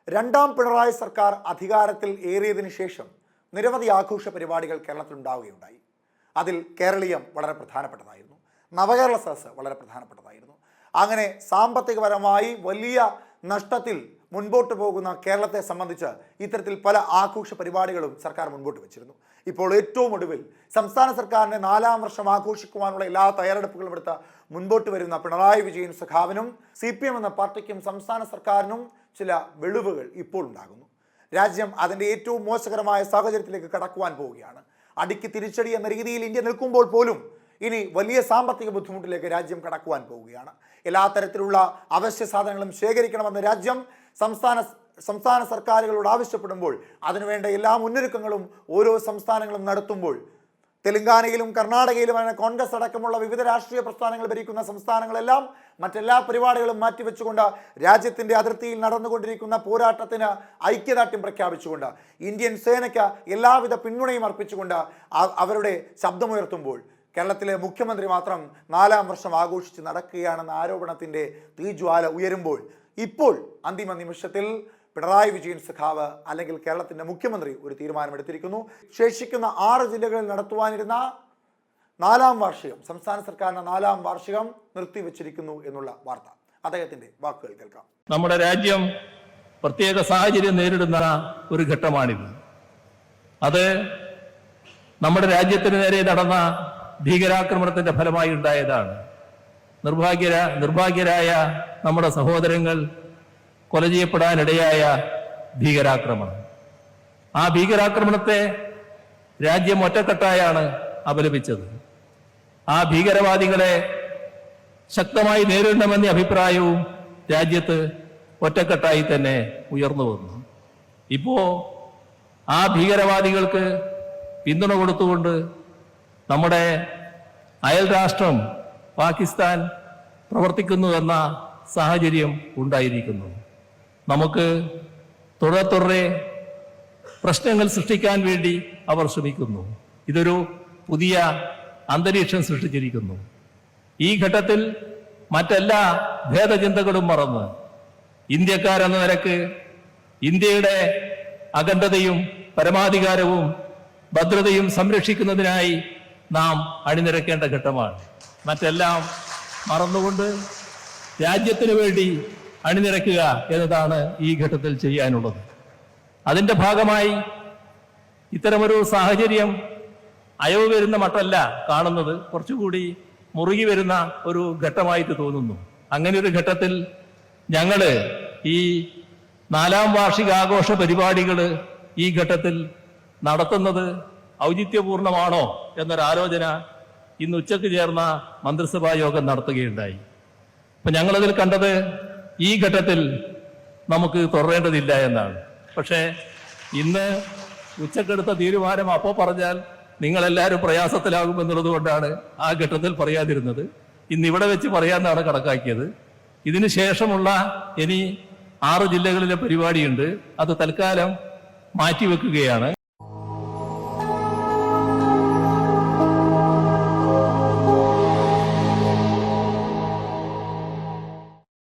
രണ്ടാം പിണറായി സർക്കാർ അധികാരത്തിൽ ഏറിയതിനു ശേഷം നിരവധി ആഘോഷ പരിപാടികൾ കേരളത്തിൽ ഉണ്ടാവുകയുണ്ടായി. അതിൽ കേരളീയം വളരെ പ്രധാനപ്പെട്ടതായിരുന്നു. നവകേരള സദസ്സ് വളരെ പ്രധാനപ്പെട്ടതായിരുന്നു. അങ്ങനെ സാമ്പത്തികപരമായി വലിയ നഷ്ടത്തിൽ മുൻപോട്ട് പോകുന്ന കേരളത്തെ സംബന്ധിച്ച് ഇത്തരത്തിൽ പല ആഘോഷ പരിപാടികളും സർക്കാർ മുൻപോട്ട് വെച്ചിരുന്നു. ഇപ്പോൾ ഏറ്റവും ഒടുവിൽ സംസ്ഥാന സർക്കാരിൻ്റെ 4ാം വർഷം ആഘോഷിക്കുവാനുള്ള എല്ലാ തയ്യാറെടുപ്പുകളും എടുത്ത് മുൻപോട്ട് വരുന്ന പിണറായി വിജയൻ സഖാവിനും CPM എന്ന പാർട്ടിക്കും സംസ്ഥാന സർക്കാരിനും ചില വെളിവുകൾ ഇപ്പോൾ ഉണ്ടാകുന്നു. രാജ്യം അതിൻ്റെ ഏറ്റവും മോശകരമായ സാഹചര്യത്തിലേക്ക് കടക്കുവാൻ പോവുകയാണ്. അടിക്ക് തിരിച്ചടി എന്ന രീതിയിൽ ഇന്ത്യ നിൽക്കുമ്പോൾ പോലും ഇനി വലിയ സാമ്പത്തിക ബുദ്ധിമുട്ടിലേക്ക് രാജ്യം കടക്കുവാൻ പോവുകയാണ്. എല്ലാ തരത്തിലുള്ള അവശ്യ സാധനങ്ങളും ശേഖരിക്കണമെന്ന് രാജ്യം സംസ്ഥാന സർക്കാരുകളോട് ആവശ്യപ്പെടുമ്പോൾ അതിനുവേണ്ട എല്ലാ മുന്നൊരുക്കങ്ങളും ഓരോ സംസ്ഥാനങ്ങളും നടത്തുമ്പോൾ തെലങ്കാനയിലും കർണാടകയിലും കോൺഗ്രസ് അടക്കമുള്ള വിവിധ രാഷ്ട്രീയ പ്രസ്ഥാനങ്ങൾ ഭരിക്കുന്ന സംസ്ഥാനങ്ങളെല്ലാം മറ്റെല്ലാ പരിപാടികളും മാറ്റിവെച്ചുകൊണ്ട് രാജ്യത്തിൻ്റെ അതിർത്തിയിൽ നടന്നുകൊണ്ടിരിക്കുന്ന പോരാട്ടത്തിന് ഐക്യദാർഢ്യം പ്രഖ്യാപിച്ചുകൊണ്ട് ഇന്ത്യൻ സേനയ്ക്ക് എല്ലാവിധ പിന്തുണയും അർപ്പിച്ചുകൊണ്ട് അവരുടെ ശബ്ദമുയർത്തുമ്പോൾ കേരളത്തിലെ മുഖ്യമന്ത്രി മാത്രം 4ാം വർഷം ആഘോഷിച്ച് നടക്കുകയാണെന്ന ആരോപണത്തിൻ്റെ തീജ്വാല ഉയരുമ്പോൾ ഇപ്പോൾ അന്തിമ നിമിഷത്തിൽ പിണറായി വിജയൻ സഖാവ് അല്ലെങ്കിൽ കേരളത്തിൻ്റെ മുഖ്യമന്ത്രി ഒരു തീരുമാനമെടുത്തിരിക്കുന്നു. ശേഷിക്കുന്ന 6 ജില്ലകളിൽ നടത്തുവാനിരുന്ന 4ാം വാർഷികം, സംസ്ഥാന സർക്കാരിൻ്റെ 4ാം വാർഷികം നിർത്തിവെച്ചിരിക്കുന്നു എന്നുള്ള വാർത്ത. അദ്ദേഹത്തിന്റെ വാക്കുകൾ കേൾക്കാം. നമ്മുടെ രാജ്യം പ്രത്യേക സാഹചര്യം നേരിടുന്ന ഒരു ഘട്ടമാണിത്. അത് നമ്മുടെ രാജ്യത്തിന് നേരെ നടന്ന ഭീകരാക്രമണത്തിന്റെ ഫലമായി ഉണ്ടായതാണ്. നിർഭാഗ്യരായ നമ്മുടെ സഹോദരങ്ങൾ കൊല ചെയ്യപ്പെടാനിടയായ ഭീകരാക്രമണം. ആ ഭീകരാക്രമണത്തെ രാജ്യം ഒറ്റക്കെട്ടായാണ് അപലപിച്ചത്. ആ ഭീകരവാദികളെ ശക്തമായി നേരിടണമെന്ന അഭിപ്രായവും രാജ്യത്ത് ഒറ്റക്കെട്ടായി തന്നെ ഉയർന്നു വന്നു. ഇപ്പോ ആ ഭീകരവാദികൾക്ക് പിന്തുണ കൊടുത്തുകൊണ്ട് നമ്മുടെ അയൽ രാഷ്ട്രം പാകിസ്ഥാൻ പ്രവർത്തിക്കുന്നു എന്ന സാഹചര്യം ഉണ്ടായിരിക്കുന്നു. നമുക്ക് തുടരെ പ്രശ്നങ്ങൾ സൃഷ്ടിക്കാൻ വേണ്ടി അവർ ശ്രമിക്കുന്നു. ഇതൊരു പുതിയ അന്തരീക്ഷം സൃഷ്ടിച്ചിരിക്കുന്നു. ഈ ഘട്ടത്തിൽ മറ്റെല്ലാ ഭേദചിന്തകളും മറന്ന് ഇന്ത്യക്കാരെന്ന നിലക്ക് ഇന്ത്യയുടെ അഖണ്ഡതയും പരമാധികാരവും ഭദ്രതയും സംരക്ഷിക്കുന്നതിനായി നാം അണിനിരക്കേണ്ട ഘട്ടമാണ്. മറ്റെല്ലാം മറന്നുകൊണ്ട് രാജ്യത്തിന് വേണ്ടി അണിനിരക്കുക എന്നതാണ് ഈ ഘട്ടത്തിൽ ചെയ്യാനുള്ളത്. അതിന്റെ ഭാഗമായി ഇത്തരമൊരു സാഹചര്യം അയവ് വരുന്ന മട്ടല്ല കാണുന്നത്, കുറച്ചുകൂടി മുറുകി വരുന്ന ഒരു ഘട്ടമായിട്ട് തോന്നുന്നു. അങ്ങനെ ഒരു ഘട്ടത്തിൽ ഞങ്ങള് ഈ 4ാം വാർഷികാഘോഷ പരിപാടികൾ ഈ ഘട്ടത്തിൽ നടത്തുന്നത് ഔചിത്യപൂർണമാണോ എന്നൊരാലോചന ഇന്ന് ഉച്ചയ്ക്ക് ചേർന്ന മന്ത്രിസഭാ യോഗം നടത്തുകയുണ്ടായി. അപ്പൊ ഞങ്ങളതിൽ കണ്ടത് ഈ ഘട്ടത്തിൽ നമുക്ക് തുടരേണ്ടതില്ല എന്നാണ്. പക്ഷേ ഇന്ന് ഉച്ചക്കെടുത്ത തീരുമാനം അപ്പോൾ പറഞ്ഞാൽ നിങ്ങളെല്ലാവരും പ്രയാസത്തിലാകുമെന്നുള്ളത് കൊണ്ടാണ് ആ ഘട്ടത്തിൽ പറയാതിരുന്നത്. ഇന്ന് ഇവിടെ വെച്ച് പറയാമെന്നാണ് കണക്കാക്കിയത്. ഇതിന് ശേഷമുള്ള ഇനി 6 ജില്ലകളിലെ പരിപാടിയുണ്ട്. അത് തൽക്കാലം മാറ്റിവെക്കുകയാണ്.